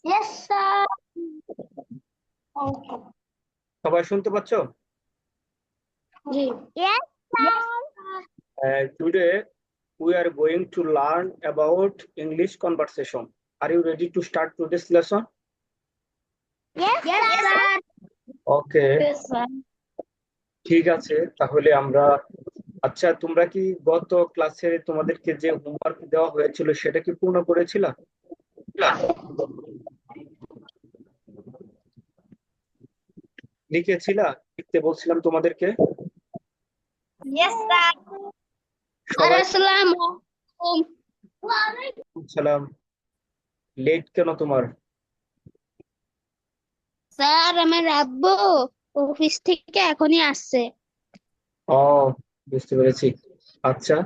Yes, sir. Okay. সবাই শুনতে পাচ্ছ? Yes, Yes, Today we are going to learn about English conversation. Are you ready to start today's lesson? yes, yes, sir. sir. Okay, Yes, sir. ঠিক আছে, তাহলে আমরা আচ্ছা, তোমরা কি গত ক্লাসে তোমাদেরকে যে হোমওয়ার্ক দেওয়া হয়েছিল সেটা কি পূর্ণ করেছিলা? লিখেছিলা? লিখতে বলছিলাম তোমাদেরকে। Yes, sir. সবাই Assalamualaikum. সালাম। লেট কেন তোমার? স্যার, আমার আব্বু অফিস থেকে এখনই আসছে। ও, বুঝতে পেরেছি। আচ্ছা,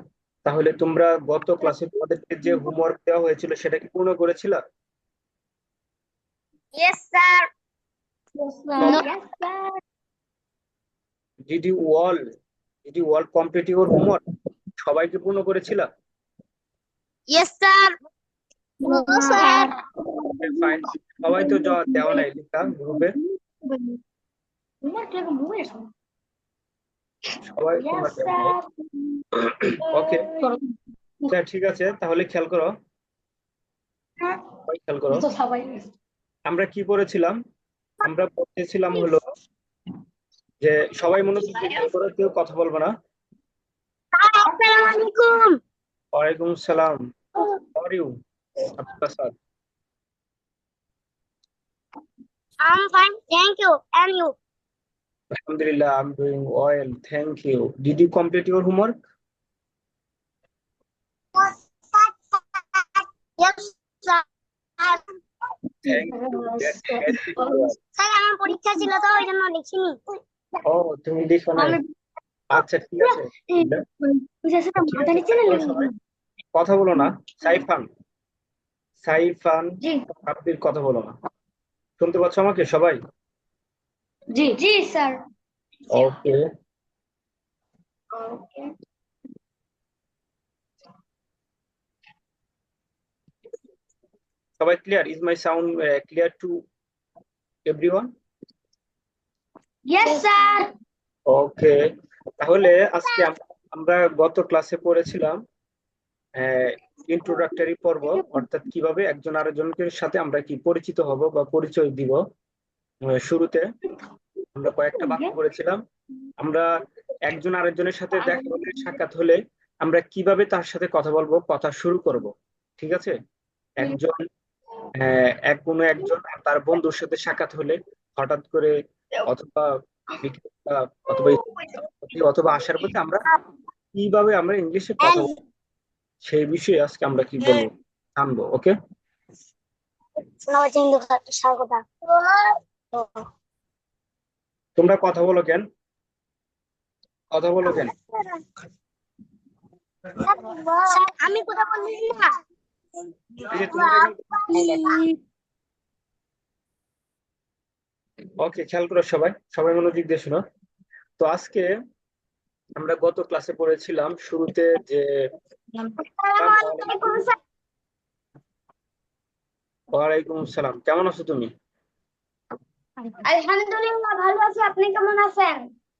তাহলে তোমরা গত ক্লাসে তোমাদেরকে যে হোমওয়ার্ক দেওয়া হয়েছিল সেটা কি পূর্ণ করেছিলা? Yes, sir. Yes, No. Yes, sir. Did you all complete your homework? সবাই কি পূর্ণ করেছিলা? Yes, sir. No, sir. Okay, fine. সবাই তো দেওয়া নাই লেখা গ্রুপে। সবাই তোমরা Yes, দেওয়া নাই। sir. ওকে, আচ্ছা ঠিক আছে, তাহলে খেয়াল করো, সবাই খেয়াল করো। আমরা কি করেছিলাম? আমরা পড়তেছিলাম হলো যে সবাই মনোযোগ দিয়ে খেয়াল করো, কেউ কথা বলবো না। Assalamualaikum. ওয়ালাইকুম সালাম। How are you? আপনার sir. I'm fine, thank you. And you? Alhamdulillah, I'm doing well, thank you. Did you complete your homework? Yes, sir. Thank you. That's happy to hear. Sir আমার পরীক্ষা ছিল তো ওই জন্য লিখিনি। ও, তুমি লিখো না? আচ্ছা ঠিক আছে, ঠিক আছে, সবাই কথা বলো না। সাইফান আব্বির কথা বলো না। শুনতে পাচ্ছ আমাকে সবাই? জি জি স্যার। ওকে, সবাই clear? Is my sound clear to everyone? Yes, sir. ওকে, তাহলে আজকে আমরা গত ক্লাসে পড়েছিলাম ইন্ট্রোডাক্টরি পর্ব, অর্থাৎ কিভাবে একজন আরেকজনের সাথে আমরা কি পরিচিত হব বা পরিচয় দিব। শুরুতে আমরা কয়েকটা বাক্য পড়েছিলাম। আমরা একজন আরেকজনের সাথে দেখা হলে, সাক্ষাৎ হলে আমরা কিভাবে তার সাথে কথা বলবো, কথা শুরু করব। ঠিক আছে, একজন কোনো একজন তার বন্ধুর সাথে সাক্ষাৎ হলে হঠাৎ করে, অথবা বিকেলবেলা, অথবা অথবা আসার পথে আমরা কিভাবে আমরা ইংলিশে কথা বলবো সেই বিষয়ে আজকে আমরা কি বলবো, জানবো। ওকে, তোমরা কথা বলো কেন? কথা বলো কেন? আমি কথা বলছি না। ওকে, খেয়াল করো সবাই, সবাই মনোযোগ দিয়ে শোনো। তো আজকে আমরা গত ক্লাসে পড়েছিলাম শুরুতে যে ওয়ালাইকুম আসসালাম। কেমন আছো তুমি? আলহামদুলিল্লাহ ভালো আছি, আপনি কেমন আছেন?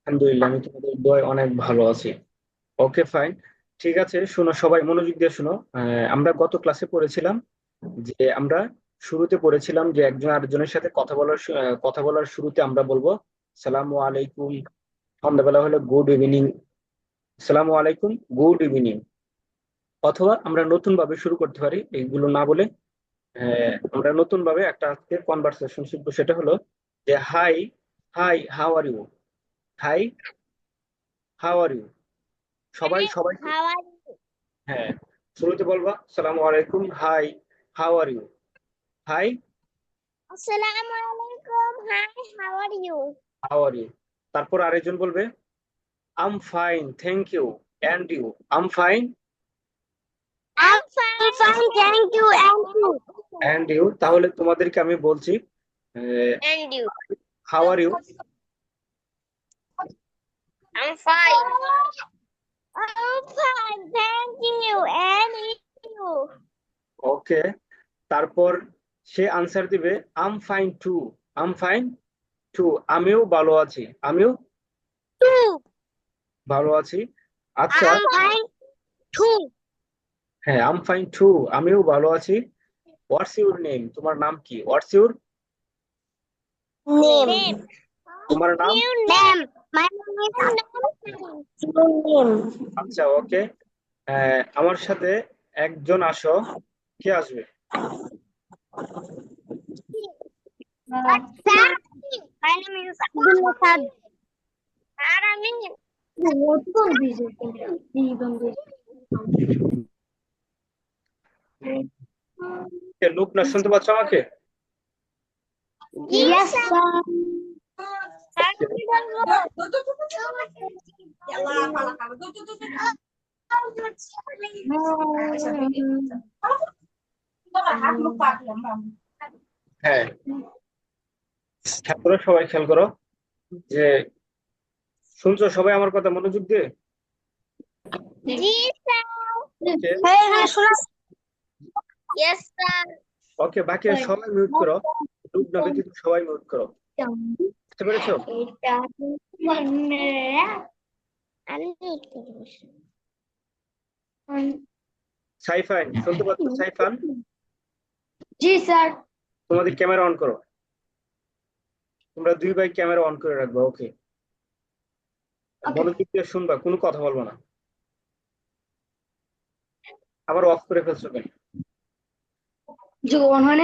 আলহামদুলিল্লাহ, আমি তোমাদের দোয়ায় অনেক ভালো আছি। ওকে ফাইন, ঠিক আছে, শোনো সবাই মনোযোগ দিয়ে শোনো। আমরা গত ক্লাসে পড়েছিলাম যে আমরা শুরুতে পড়েছিলাম যে একজন আরেকজনের সাথে কথা বলার শুরুতে আমরা বলবো সালামু আলাইকুম। সন্ধ্যাবেলা হলে গুড ইভিনিং, সালামু আলাইকুম, গুড ইভিনিং। অথবা আমরা নতুন ভাবে শুরু করতে পারি এইগুলো না বলে। আমরা নতুন ভাবে একটা আজকে কনভারসেশন শিখবো, সেটা হলো যে hi, hi how are you, hi how are you. সবাই সবাই হ্যাঁ, শুরুতে বলবা সালামু আলাইকুম, hi how are you, hi আসসালামুয়ালাইকুম, hi, how are you? How are you. তারপর আরেকজন বলবে I'm fine thank you, and you? I'm fine I'm fine, thank you. And you? And you. তাহলে তোমাদেরকে আমি বলছি And you? How are you. I'm fine. I'm fine, thank you. And you? ওকে, তারপর সে answer দিবে I'm fine too, I'm fine too, আমিও ভালো আছি, আমিও Two. ভালো আছি। আচ্ছা, I'm fine. Two. হ্যাঁ আম ফাইন টু, আমিও ভালো আছি। হোয়াটস ইউর নেম, তোমার নাম কি? What's your, Name. তোমার নাম? Name. My name is name. আচ্ছা ওকে, আমার সাথে একজন আসো, কে আসবে? Sir. My name is Abdul. Sir, আমি লুবনা শুনতে পাচ্ছ আমাকে? Yes, sir. Sir, আমি বলবো। হ্যাঁ, খেয়াল করো, সবাই খেয়াল করো যে শুনছো সবাই আমার কথা মনোযোগ দিয়ে? জি স্যার। ওকে হ্যাঁ হ্যাঁ শোনা। Yes, sir. ওকে, বাকি সবাই মিউট করো, লুবনা ব্যতীত সবাই মিউট করো, বুঝতে পেরেছো? সাইফান শুনতে পাচ্ছ? সাইফান, জি স্যার। তোমাদের ক্যামেরা অন করো, তোমরা দুই ভাই ক্যামেরা অন করে রাখবা। ওকে, মনোযোগ দিয়ে শুনবা, কোনো কথা বলবো না। আবার অফ করে ফেলছো কেন? জি অন হয়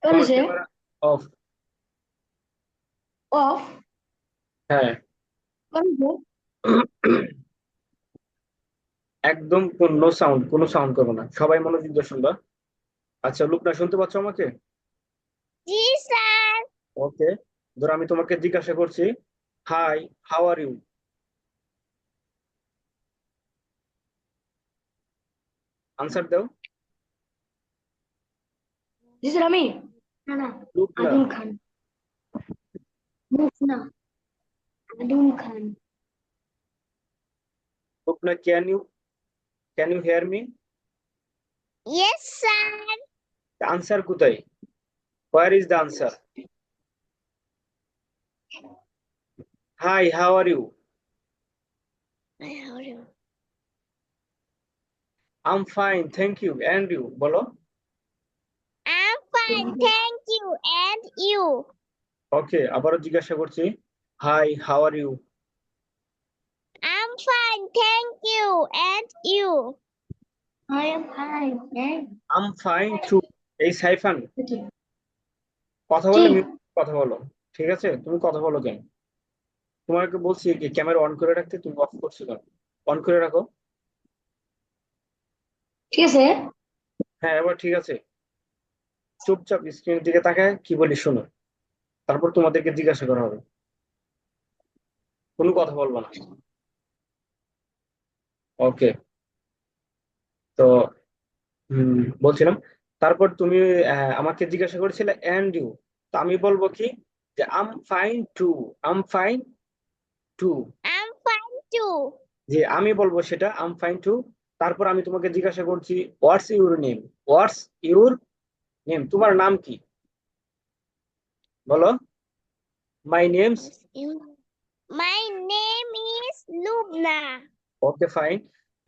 তোমার ক্যামেরা অফ। অফ হ্যাঁ, একদম নো সাউন্ড, কোনো সাউন্ড করবো না, সবাই মনোযোগ দিয়ে শুনবা। আচ্ছা লুবনা শুনতে পাচ্ছ আমাকে? জি স্যার। ওকে, ধরো আমি তোমাকে জিজ্ঞাসা করছি, hi how are you, answer দাও। জি স্যার। আমি না না লুবনা, আদম খান। না Adam Khan. Lubna can you hear me? Yes, sir. Answer কোথায়? Where is the answer? Hi how are you, I'm fine thank you, and you বলো। I'm fine, thank you. And you? ওকে, আবারও জিজ্ঞাসা করছি, hi how are you, I'm fine, thank you. And you? I am fine. I'm fine too. এই সাইফান, কথা বলে mute করে কথা বলো, ঠিক আছে? তুমি কথা বলো কেন? তোমাকে বলছি কি ক্যামেরা অন করে রাখতে, তুমি অফ করছো কেন? অন করে রাখো। ঠিক আছে। হ্যাঁ এবার ঠিক আছে, চুপচাপ স্ক্রিনের দিকে তাকায় কি বলি শোনো, তারপর তোমাদেরকে জিজ্ঞাসা করা হবে, কোনো কথা বলবো না। ওকে, তো বলছিলাম, তারপর তুমি আমাকে জিজ্ঞাসা করেছিলে এন্ড ইউ, তো আমি বলবো কি যে I'm fine too, I'm fine too, I'm fine too. যে আমি বলবো সেটা আম ফাইন টু। তারপর আমি তোমাকে জিজ্ঞাসা করছি হোয়াটস your name, what's your name, তোমার নাম কি বলো? My name's. My name is Lubna. Okay fine,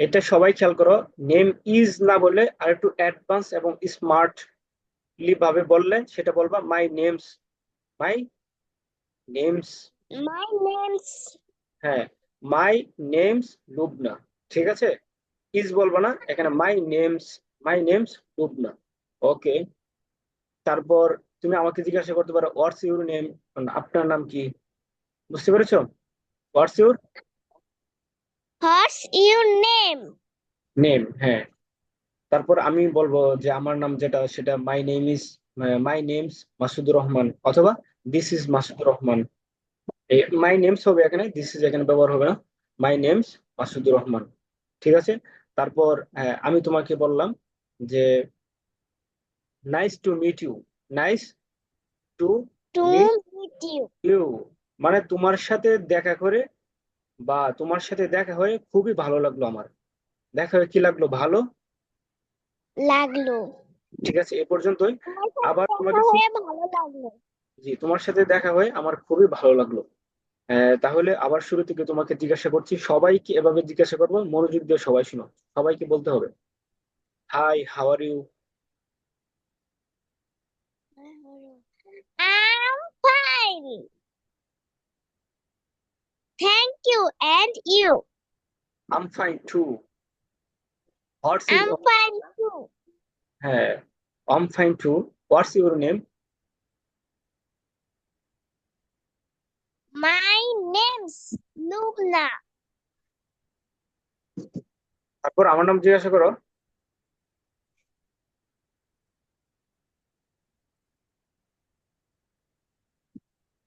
এটা সবাই খেয়াল করো, নেম ইজ না বলে আর একটু অ্যাডভান্স এবং স্মার্টলি ভাবে বললে সেটা বলবা my name's, my name's. My name's হ্যাঁ, মাই নেমস লুবনা, ঠিক আছে? ইজ বলবো না এখানে, মাই নেমস লুবনা। ওকে, তারপর তুমি আমাকে জিজ্ঞাসা করতে পারো হোয়াটস ইউর নেম, আপনার নাম কি, বুঝতে পেরেছো? What's your What's your name? Name, হ্যাঁ। তারপর আমি বলবো যে আমার নাম যেটা সেটা মাই নেমস মাসুদুর রহমান, অথবা দিস ইজ মাসুদুর রহমান। এই মাই নেমস হবে এখানে, দিস ইজ এখানে ব্যবহার হবে না, মাই নেমস মাসুদুর রহমান, ঠিক আছে? তারপর আমি তোমাকে বললাম যে nice to meet you, nice to To meet meet you. You, মানে তোমার সাথে দেখা করে বা তোমার সাথে দেখা হয়ে খুবই ভালো লাগলো আমার। দেখা হয়ে কি লাগলো? ভালো Laglo. ঠিক আছে, এ পর্যন্তই। আবার তোমার তোমাকে সাথে দেখা হয়ে ভালো লাগলো। জি, তোমার সাথে দেখা হয়ে আমার খুবই ভালো লাগলো। তাহলে আবার শুরু থেকে তোমাকে জিজ্ঞাসা করছি, সবাইকে এভাবে জিজ্ঞাসা করবো, মনোযোগ দিয়ে সবাই শুনো। সবাইকে বলতে হবে, hi, how are you? I'm fine. Thank you. And you? I'm fine too. What's you? I'm fine too. হ্যাঁ, I'm fine too. What's your name? My name's Lubna. তারপর আমার নাম জিজ্ঞাসা করো।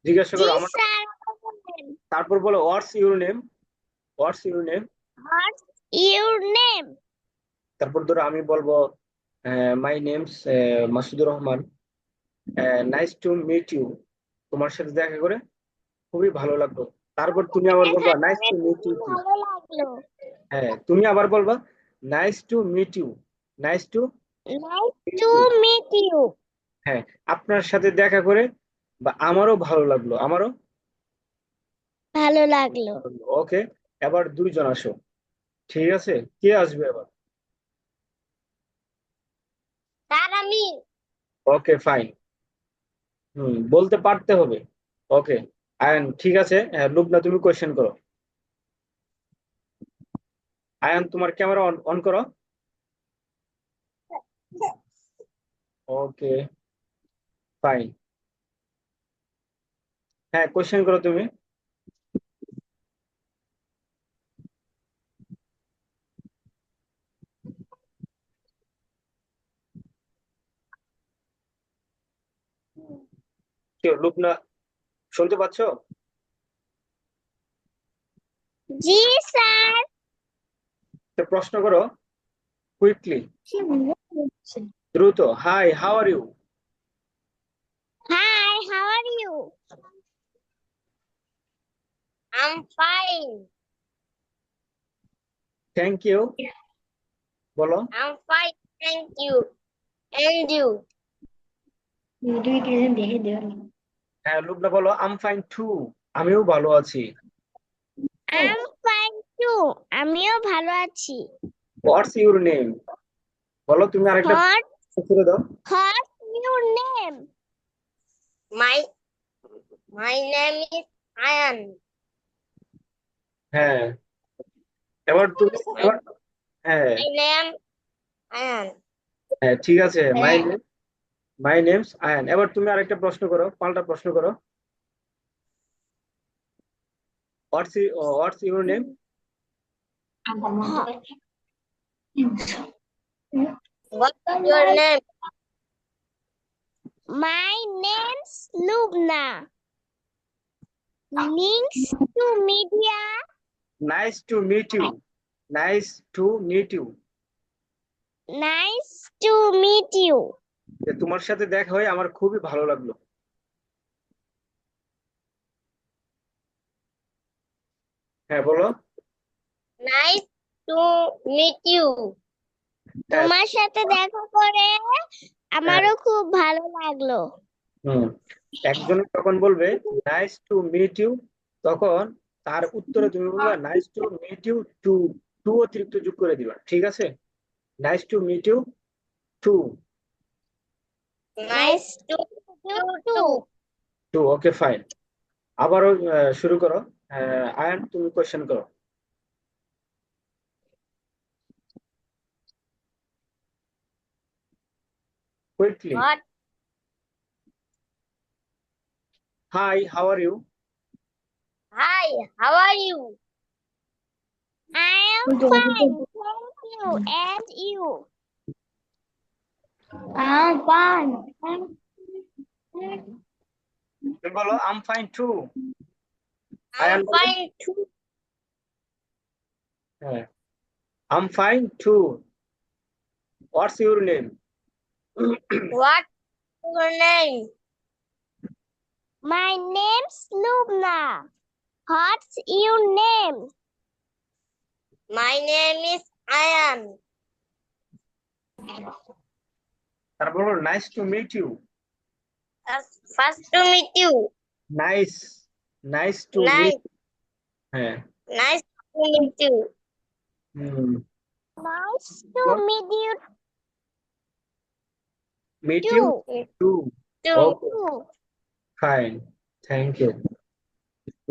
জিজ্ঞাসা করো Yes, আমার নাম। sir. তারপর বলো what's your name? What's your name? What's your name? তারপর ধরো আমি বলবো my name's Masudur Rahman, nice to meet you. তোমার সাথে দেখা করে খুবই ভালো লাগলো। তারপর তুমি আবার দেখা বলবা নাইস করে টু মিট খুবই ইউ টু। ভালো লাগলো। হ্যাঁ, তুমি আবার বলবা nice to meet you. Nice to Nice meet to you. meet you. হ্যাঁ, আপনার সাথে দেখা করে বা আমারও ভালো লাগলো, আমারও। ভালো লাগলো। ওকে, এবার দুইজন আসো। ঠিক আছে, কে আসবে এবার? স্যার আমি। Okay fine. বলতে পারতে হবে। ওকে, আয়ান ঠিক আছে। লুবনা তুমি কোয়েশ্চেন করো। আয়ান তোমার ক্যামেরা অন অন করো। Okay fine. হ্যাঁ, কোয়েশ্চেন করো তুমি। কি লুবনা, শুনতে পাচ্ছো? জি স্যার। একটা প্রশ্ন করো, কুইকলি, দ্রুত। Hi, how are you? Hi, how are you? I'm fine. Thank you বলো। I'm fine, thank you. And you? হ্যাঁ, লুবনা বলো আম ফাইন টু। আমিও ভালো আছি। I'm fine too. আমিও ভালো আছি। হোয়াটস ইউর নেম? বলো তুমি আরেকটা What? করে দাও। What's your name? My name is Ayan. হ্যাঁ, এবার তুমি এবার হ্যাঁ My name Ayan. হ্যাঁ ঠিক আছে। My name's Ayan. এবার তুমি আরেকটা প্রশ্ন করো, পাল্টা প্রশ্ন করো। What's your name? What's your name? My name's Lubna. Links to media. Nice to meet you. Nice to meet you. Nice to meet you. তোমার সাথে দেখা হয়ে আমার খুবই ভালো লাগলো। হ্যাঁ বলো। Nice to meet you. হ্যাঁ। তোমার সাথে দেখা করে হ্যাঁ। আমারও খুব ভালো লাগলো। হুম একজনে যখন বলবে নাইস টু মিট ইউ, তখন তার উত্তরে তুমি বলবে nice to meet you too. Too অতিরিক্ত যোগ করে দিবা, ঠিক আছে? Nice to meet you too. Nice to meet you too. Too, okay fine. আবারও শুরু করো। আয়ান তুমি কোয়েশ্চেন করো, quickly. What? Hi, how are you? Hi, how are you? I am fine, thank you. And you? I'm fine. তুমি বলো I'm fine too. I'm Ayaan বলো। fine too. হ্যাঁ, I'm fine too. What's your name? What's your name? My name's Lubna. What's your name? My name is Ayan. তারপর হলো nice to meet you. First to meet you. Nice, nice to meet. Nice. হ্যাঁ। Nice to meet you. হুম। Nice to meet you meet you too. Too. Too. Okay, fine, thank you.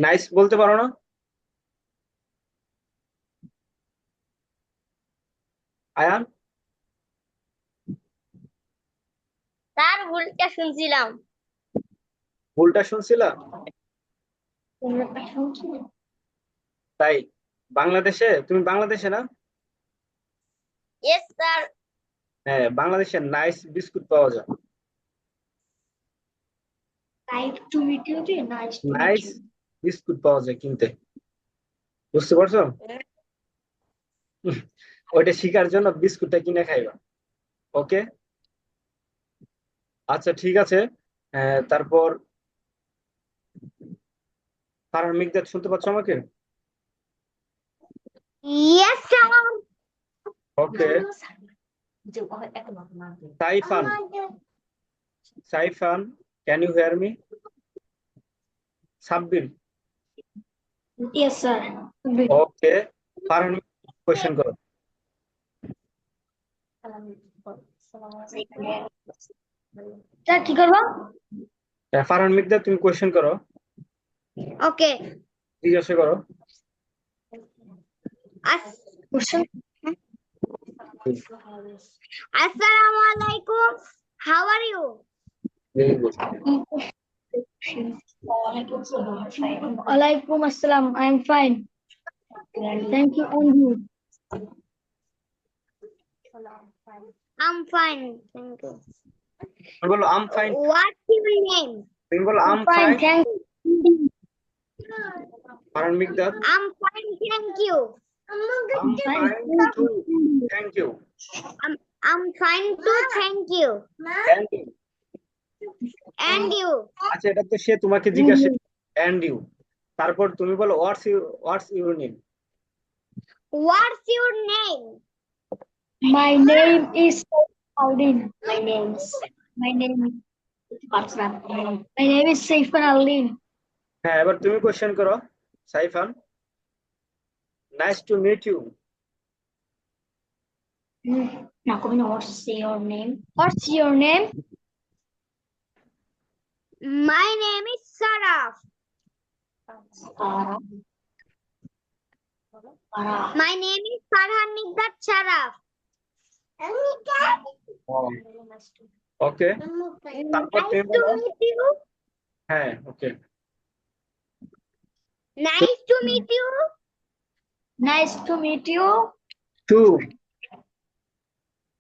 Nice বলতে পারো না? আয়ান, তার ভুলটা শুনছিলাম। ভুলটা শুনছিলা? তাই? বাংলাদেশে, তুমি বাংলাদেশে না? Yes, sir. হ্যাঁ, বাংলাদেশে নাইস বিস্কুট পাওয়া যায়। Nice to meet you too. Nice to meet nice you. Biscuit পাওয়া যায় কিনতে, বুঝতে পারছো? ওইটা শিখার জন্য বিস্কুটটা কিনে খাইবা। ওকে, আচ্ছা ঠিক আছে। তারপর ফারহান মিকদাদ শুনতে পাচ্ছ আমাকে? Yes, sir. Okay. Saifan, Saifan, can you hear me? Sabbir. Yes, sir. Okay, Farhan question করো। স্যার কি করবো? ফারহান মিকদাদ তুমি কোয়েশ্চেন করো, ওকে। জিজ্ঞাসা করো। আসসালামু আলাইকুম। How are you? Very good. Alaikum assalam. I am fine. Thank you. And you? I'm fine. Thank you. তুমি বলো I'm fine. What's your name? তুমি বলো I'm Fine. Fine. Thank you. Farhan Mikdad I'm fine. Thank you. I'm fine too, thank you. I'm fine too. Thank you. Thank you. And you? আচ্ছা, এটা তো সে তোমাকে জিজ্ঞাসা, and you. তারপর তুমি বলো what's your name. What's your name? My name is Aldin. My name is Saifan Aldin. হ্যাঁ, এবার তুমি কোশ্চেন করো Saifan. Nice to meet you. Now, what's your name? What's your name? My name is Saraf. Farah. My name is Farhan Nigdat Sharaf. ওকে, তারপর Nice তুমি to বলো। meet you. হ্যাঁ, okay. Nice to meet you. Nice to meet you. টু।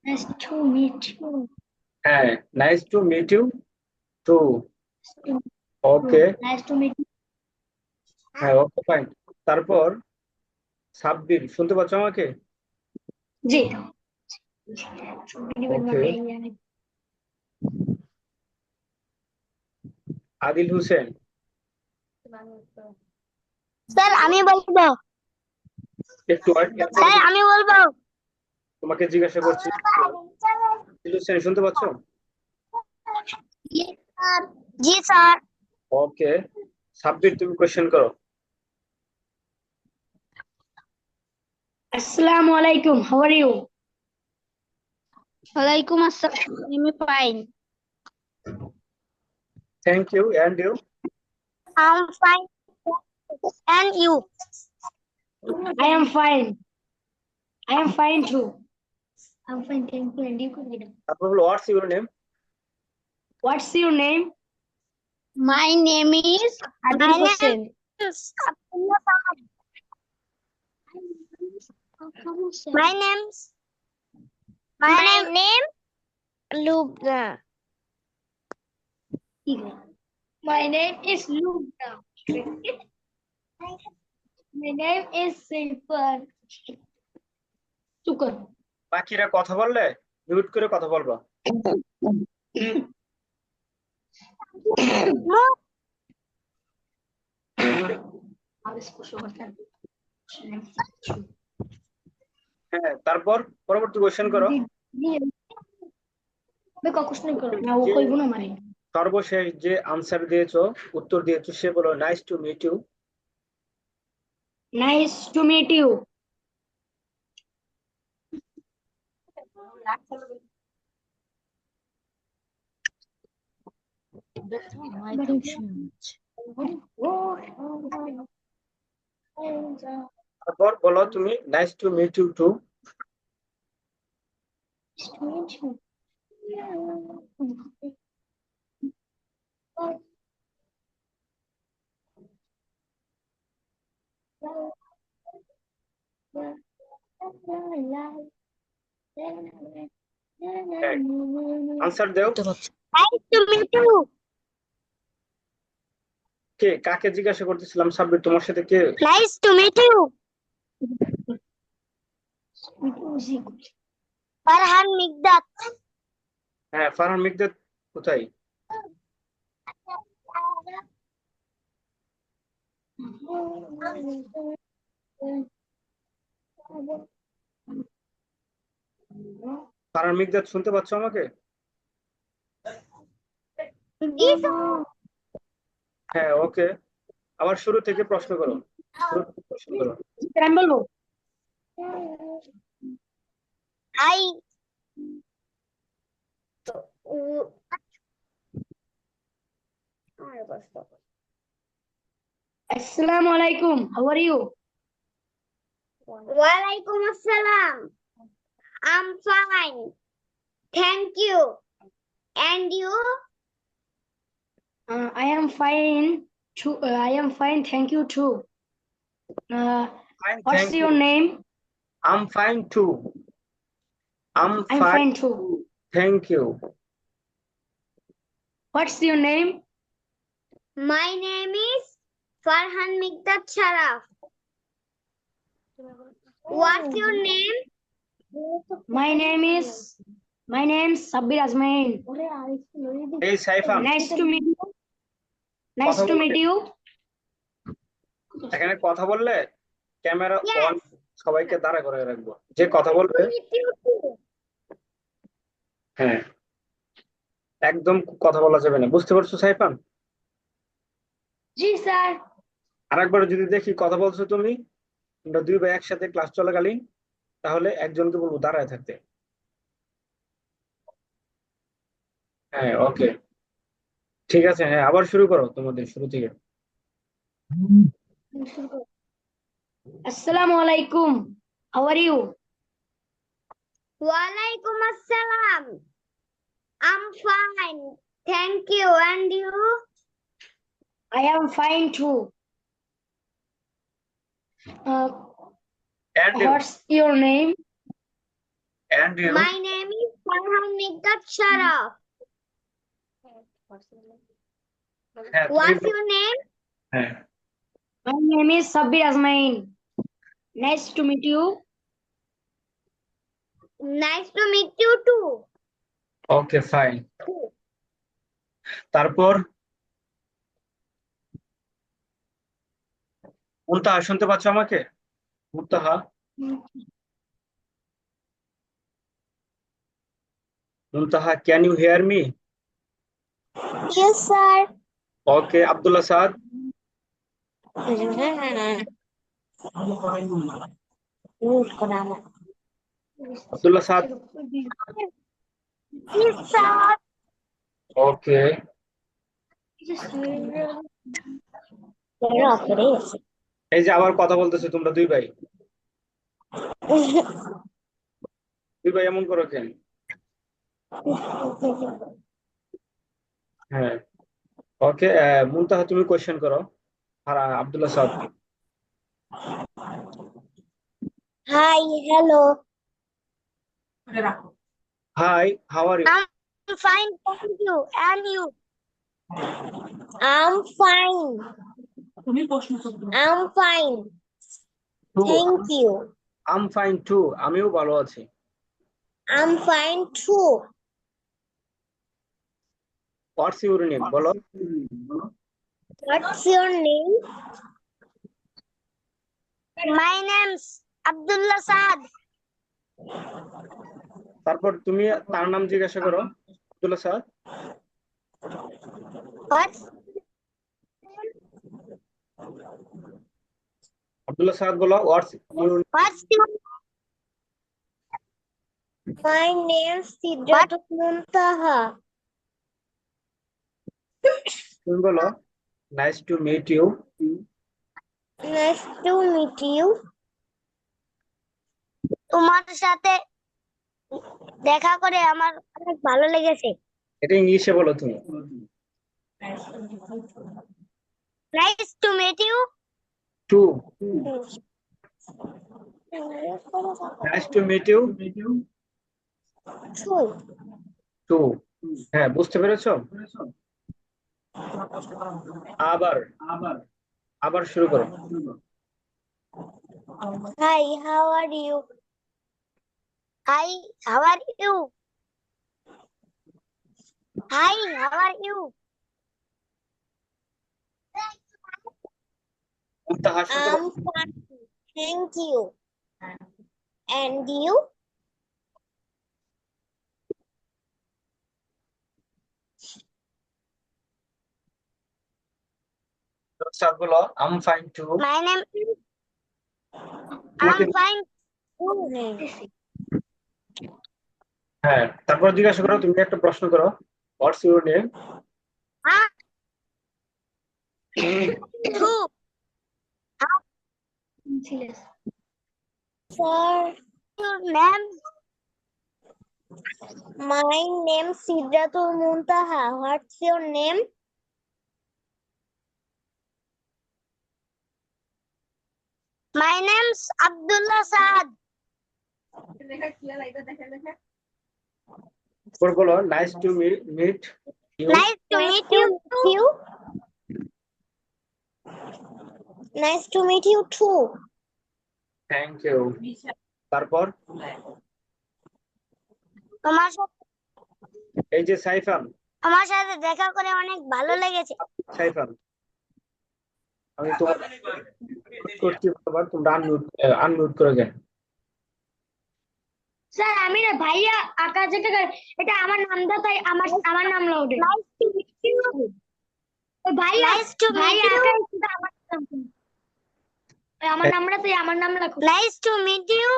Nice to meet you. হ্যাঁ, nice to meet you too. Okay, Nice to meet you. হ্যাঁ, ওকে fine. তারপর সাব্বির, শুনতে পাচ্ছ আমাকে? জি। ওকে। আদিল হোসেন। স্যার আমি বলবো। একটু স্যার আমি বলবো। তোমাকে জিজ্ঞাসা করছি। আদিল হোসেন শুনতে পাচ্ছ? জি স্যার। ওকে, সাব্বির তুমি কোশ্চেন করো। Assalamu alaikum. How are you? ওয়ালাইকুম আসসালাম, আমি fine. Thank you, and you? I'm fine. And you? I am fine. I am fine too. I'm fine. Thank you. And you? তারপর বলো what's your name. What's your name? My name is Adil Hossain. My name Lubna. My name is Luna. My name is Saifan. Sukar. বাকিরা কথা বললে mute করে কথা বলবা। হ্যাঁ, তারপর পরবর্তী কোশ্চেন করো। না ও কইব না মানে সর্বশেষ যে আনসার দিয়েছো, উত্তর দিয়েছো, সে বলো nice to meet you. Nice to meet you. তারপর বলো তুমি nice to meet you too. Answer দাও। Nice to meet you. কে কাকে জিজ্ঞাসা করতেছিলাম? সাব্বির, তোমার সাথে কে? Nice to meet you. Farhan Mikdad. হ্যাঁ, ফারহান মিকদাদ কোথায়? ফারহান মিকদাদ শুনতে পাচ্ছ আমাকে? হ্যাঁ, ওকে। আবার শুরু থেকে প্রশ্ন করো, শুরু থেকে প্রশ্ন করো। আমি বলবো I. আসসালামু আলাইকুম, how are you? Walaikum assalam. I'm fine. Thank you. And you? I am fine too. I am fine, thank you too. Fine, What's thank your you. name? I'm fine too. I'm I'm fine fine too. thank you. What's your name? My name is Farhan Mikdad Sharaf. What's your name? My name's Sabir Azmain. এই Saifan, Nice to meet you. Nice কথা to বলতে- meet you. এখানে কথা বললে camera Yes. On, সবাইকে দাঁড়া করে রাখবো। যে কথা বলবে, Meet you too. হ্যাঁ, একদম কথা বলা যাবে না, বুঝতে পারছো সাইফান? জি স্যার। আরেকবার যদি দেখি কথা বলছো তুমি, আমরা দুই ভাই একসাথে ক্লাস চলাকালীন, তাহলে একজনকে বলবো দাঁড়ায় থাকতে। হ্যাঁ, ওকে, ঠিক আছে। হ্যাঁ, আবার শুরু করো তোমাদের শুরু থেকে। Assalamu alaikum. How are you? Walaikum assalam. I'm fine. Thank you. And you? I am fine too. And you, What's your name? and you. My name is Farhan Mikdad Sharaf. হ্যাঁ, তুমি What's your name? হ্যাঁ, My name is Sabir Azmain. Nice to meet you. Nice to meet you too. Okay, fine. তারপর মুনতাহা, শুনতে পাচ্ছ আমাকে? Muntaha, Muntaha, can you hear me? Yes, sir. Okay, Abdullah Saad, Abdullah Saad, Yes, sir. Okay. এই যে আবার কথা বলতেছো তোমরা দুই ভাই, দুই ভাই এমন করো কেন? হ্যাঁ, ওকে। মুনতাহা, তুমি কোয়েশ্চেন করো। আর Abdullah Saad. Hi, hello. Hi, how are you? I'm fine, thank you. And you? I'm fine. I'm fine. Thank you. I'm fine too, আমিও ভালো আছি। I'm fine too. What's your name বলো। What's your name? My name's Abdullah Saad. তারপর তুমি তার নাম জিজ্ঞাসা করো। আব্দুল্লাহ সাদ, What's আব্দুল্লাহ সাদ বলো, what's your your My name Sidratul Muntaha. তুমি বলো, nice to meet you. Nice to meet you. তোমার সাথে দেখা করে আমার অনেক ভালো লেগেছে। এটা ইংলিশে বলো তুমি। Nice to meet you. Too, nice to meet you. True. Too, হ্যাঁ বুঝতে পেরেছো? আবার আবার শুরু করো। Hi, how are you? Hi, how are you? Hi, how are you? মুনতাহা শুরু করো। I'm fine. Thank you. And you? Saad বলো, I'm fine too. My name is তোমাকে I'm fine too. হ্যাঁ, তারপর জিজ্ঞাসা করো, তুমি একটা প্রশ্ন করো, what's your name. Ah, true. Sir, your name? My name Sidratul Muntaha. What's your name? My name's Abdullah Saad. তারপর বলো, nice to meet you. Nice to meet you. Nice to meet you too. Thank you. তারপর তোমার সাথে এই যে সাইফান, আমার সাথে দেখা করে অনেক ভালো লেগেছে। সাইফান, আমি তোমার করছি বারবার, তোমরা আনমিউট করে দেন। স্যার আমি না ভাইয়া আকাশ যেটা এটা আমার নামটা তাই আমার নাম লাউডে Nice to meet you. ভাইয়া Nice to meet ভাইয়া you. আকাশ এটা আমার নাম আমার নামটা তাই আমার নাম রাখো Nice to meet you.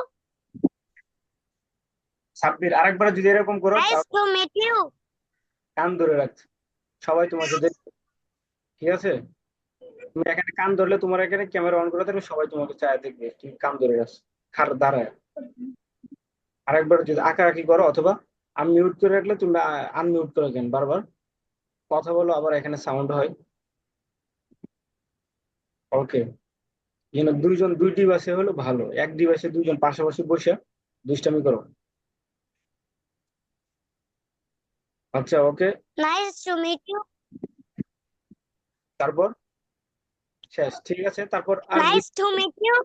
Sabbir, আরেকবার যদি এরকম করো Nice তাহলে to meet you. কান ধরে রাখছে, সবাই তোমাকে দেখবে, ঠিক আছে? তুমি এখানে কান ধরলে, তোমার এখানে ক্যামেরা অন করে থাকলে সবাই তোমাকে চায় দেখবে তুমি কান ধরে রাখছো, খার দাঁড়ায়। আরেকবার যদি আঁকাআঁকি করো অথবা আনমিউট করে রাখলে তুমি আনমিউট করে দেন, বারবার কথা বলো, আবার এখানে সাউন্ড হয়। ওকে, যেন দুইজন দুই ডিভাইসে হলো ভালো, এক ডিভাইসে দুইজন পাশাপাশি বসে দুষ্টামি করো। আচ্ছা, ওকে, Nice to meet you. তারপর শেষ, ঠিক আছে? তারপর আর Nice to meet you.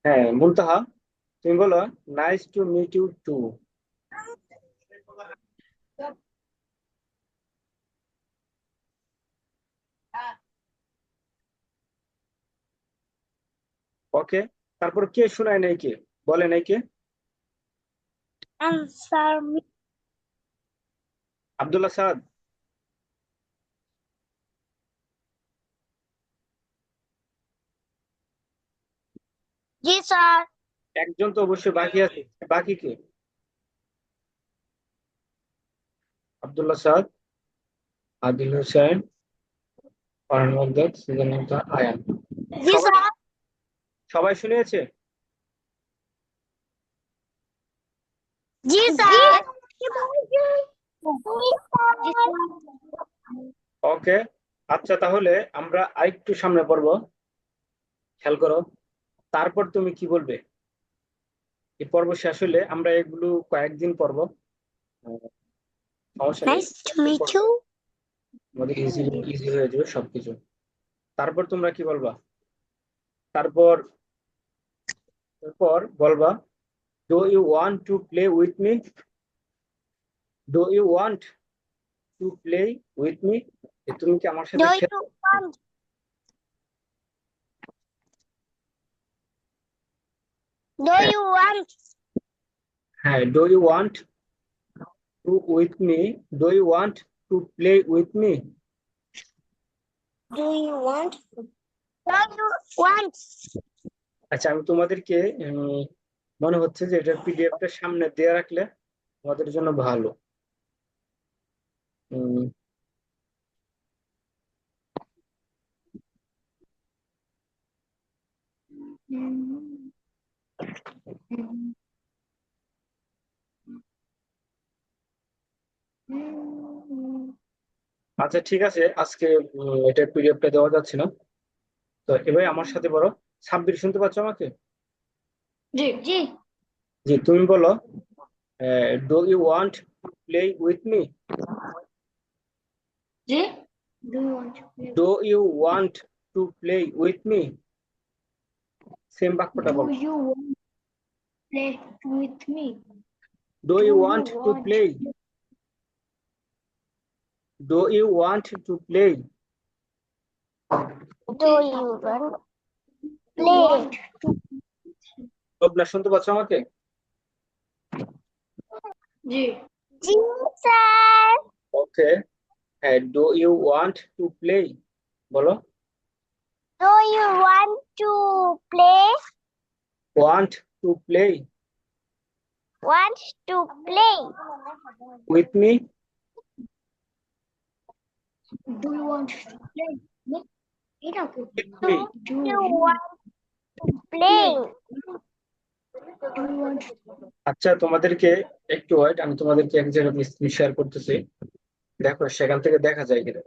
হ্যাঁ, মুনতাহা, তুমি বলো, nice to meet you too. Okay, তারপর কে শোনায় নাই, কে বলে নাই, কে? Answer me. আব্দুল্লাহ সাদ, জি স্যার। একজন তো অবশ্যই বাকি আছে, বাকি কে? আব্দুল্লাহ সাদ, আদিল হোসেন, ফারহান মোহাম্মদ, সুজন আক্তার, আয়ান। জি সবাই স্যার। সবাই শুনেছে? জি স্যার। ওকে, আচ্ছা, তাহলে আমরা আরেকটু সামনে পড়বো, খেয়াল করো। তারপর তুমি কি বলবে? এই পর্ব শেষ হলে আমরা এগুলো কয়েকদিন পড়বো, সমস্যা নেই, Nice to meet you. আমাদের ইজি হয়ে যাবে সবকিছু। তারপর তোমরা কি বলবা? তারপর তারপর বলবা, do you want to play with me? Do you want to play with me? তুমি কি আমার সাথে Do you want? Do you want? হ্যাঁ, do you want to to with me? Do you want to play with me? Do you want? Do you want? আচ্ছা, আমি তোমাদেরকে মনে হচ্ছে যে এটার পিডিএফটা সামনে দিয়ে রাখলে তোমাদের জন্য ভালো। উম, আচ্ছা ঠিক আছে, আজকে এটার পিডিএফটা দেওয়া যাচ্ছে না। তো এবার আমার সাথে বলো, সাব্বির শুনতে পাচ্ছ আমাকে? জি জি জি, তুমি বলো, do you want to play with me? জি Do you want to play? Do you want to play with me? Same বাক্যটা Do বলো। you want to play with me? Do Do you you want to want play? Do you want to play? Do you want? to Play. want to তোমরা শুনতে পাচ্ছ আমাকে? জি Jesus. Okay, do you want to play বলো। Do you want to play? Want to play Want to play? With me? Do you want to play? এটা কি? With me. Do You want to play? Do you want to আচ্ছা, তোমাদেরকে একটু wait, আমি তোমাদেরকে এক জায়গায় স্ক্রিন শেয়ার করতেছি, দেখো সেখান থেকে দেখা যায় কিনা।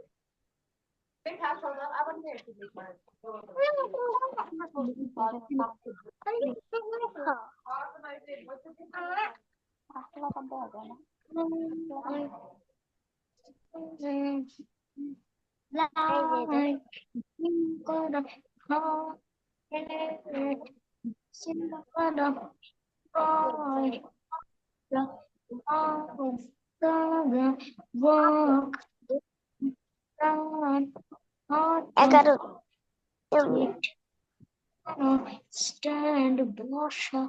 এগারো stand বসা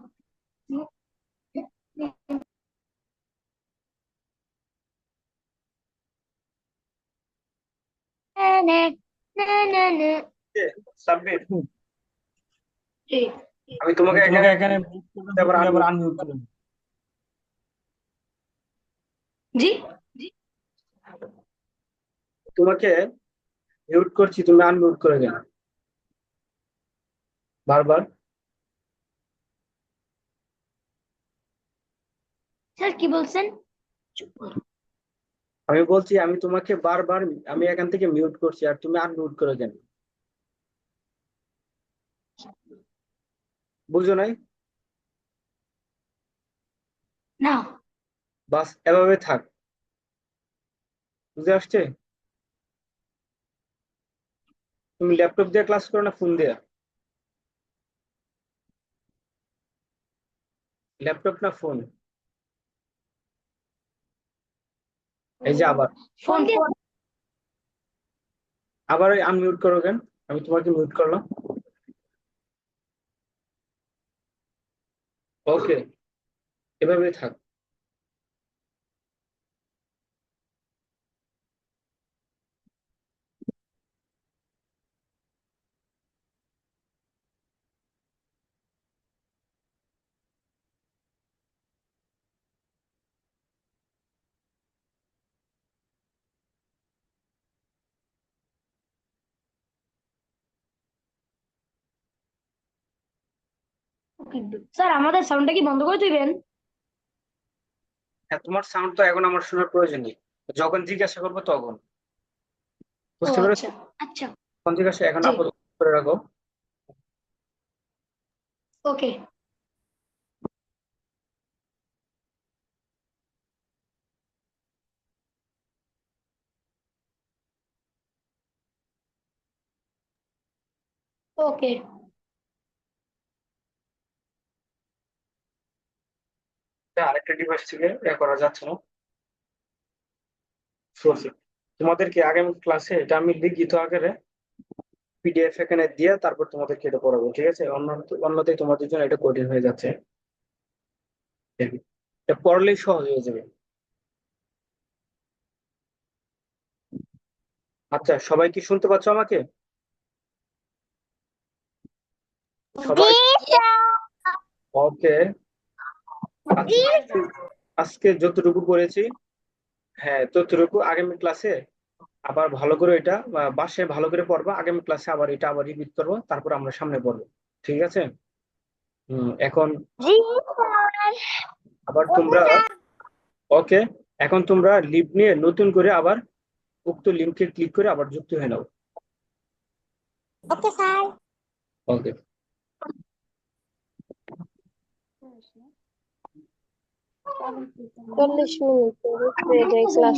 সাব্বির, জি আমি তোমাকে তোমাকে এখানে এখানে আবার আবার আনমিউট করুন। জি তোমাকে মিউট করছি, তুমি আনমিউট করে দেন বারবার। স্যার কি বলছেন? আমি বলছি আমি তোমাকে বারবার, আমি এখান থেকে মিউট করছি আর তুমি আনমিউট করে দেন, বুঝো নাই? না বাস এভাবে থাক, বুঝে আসছে? তুমি ল্যাপটপ দিয়ে ক্লাস করো না ফোন দিয়ে? ল্যাপটপ না ফোন? এই যে আবার ফোন আবার ওই আনমিউট করো কেন? আমি তোমাকে মিউট করলাম। ওকে, এভাবে থাক। স্যার আমাদের সাউন্ডটা কি বন্ধ করে দিবেন? হ্যাঁ, তোমার সাউন্ড তো এখন আমার শোনার প্রয়োজন নেই, যখন জিজ্ঞাসা করবো তখন, ও বুঝতে পেরেছো? আচ্ছা আচ্ছা তখন জিজ্ঞাসা, এখন জি। আপাতত করে রাখো। ওকে ওকে আরেকটা ডিভাইস থেকে করা যাচ্ছে না। সরছি, তোমাদেরকে আগামী ক্লাসে এটা আমি লিখিত আকারে পিডিএফ এখানে দিয়ে তারপর তোমাদেরকে এটা পড়াবো, ঠিক আছে? অন্যথায় তোমাদের জন্য এটা কঠিন হয়ে যাচ্ছে, এটা পড়লেই সহজ হয়ে যাবে। আচ্ছা, সবাই কি শুনতে পাচ্ছ আমাকে? সবাই? ওকে। আজকে যতটুকু করেছি, হ্যাঁ ততটুকু আগামী ক্লাসে আবার ভালো করে এটা বাসায় ভালো করে পড়বা, আগামী ক্লাসে আবার এটা আবার রিপিট করবো, তারপর আমরা সামনে পড়বো। ঠিক আছে? এখন আবার তোমরা, ওকে, এখন তোমরা লিভ নিয়ে নতুন করে আবার উক্ত লিঙ্কে ক্লিক করে আবার যুক্ত হয়ে নাও। Okay sir. ওকে। 40 মিনিট হয়ে যায় ক্লাস।